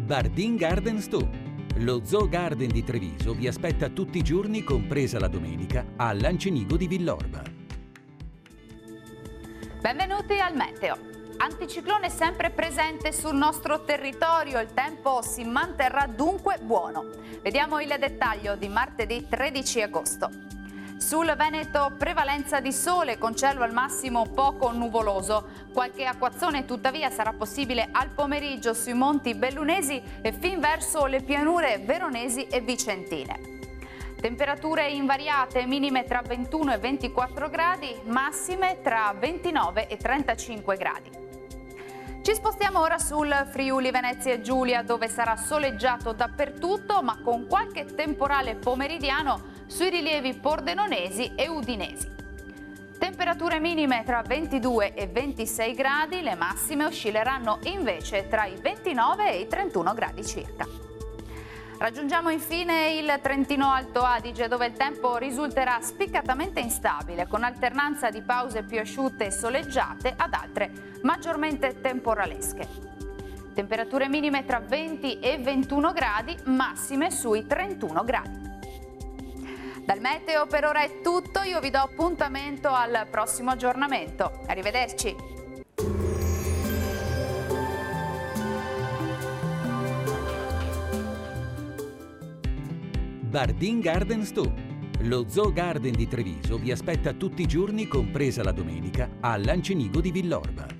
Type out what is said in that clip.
Bardin Garden Sto. Lo Zoo Garden di Treviso vi aspetta tutti i giorni, compresa la domenica, a Lancenigo di Villorba. Benvenuti al Meteo. Anticiclone sempre presente sul nostro territorio, il tempo si manterrà dunque buono. Vediamo il dettaglio di martedì 13 agosto. Sul Veneto prevalenza di sole con cielo al massimo poco nuvoloso. Qualche acquazzone tuttavia sarà possibile al pomeriggio sui monti bellunesi e fin verso le pianure veronesi e vicentine. Temperature invariate, minime tra 21 e 24 gradi, massime tra 29 e 35 gradi. Ci spostiamo ora sul Friuli Venezia e Giulia, dove sarà soleggiato dappertutto, ma con qualche temporale pomeridiano sui rilievi pordenonesi e udinesi. Temperature minime tra 22 e 26 gradi, le massime oscilleranno invece tra i 29 e i 31 gradi circa. Raggiungiamo infine il Trentino Alto Adige, dove il tempo risulterà spiccatamente instabile, con alternanza di pause più asciutte e soleggiate ad altre maggiormente temporalesche. Temperature minime tra 20 e 21 gradi, massime sui 31 gradi. Dal meteo per ora è tutto, io vi do appuntamento al prossimo aggiornamento. Arrivederci! Bardin Garden Sto. Lo Zoo Garden di Treviso vi aspetta tutti i giorni, compresa la domenica, a Lancenigo di Villorba.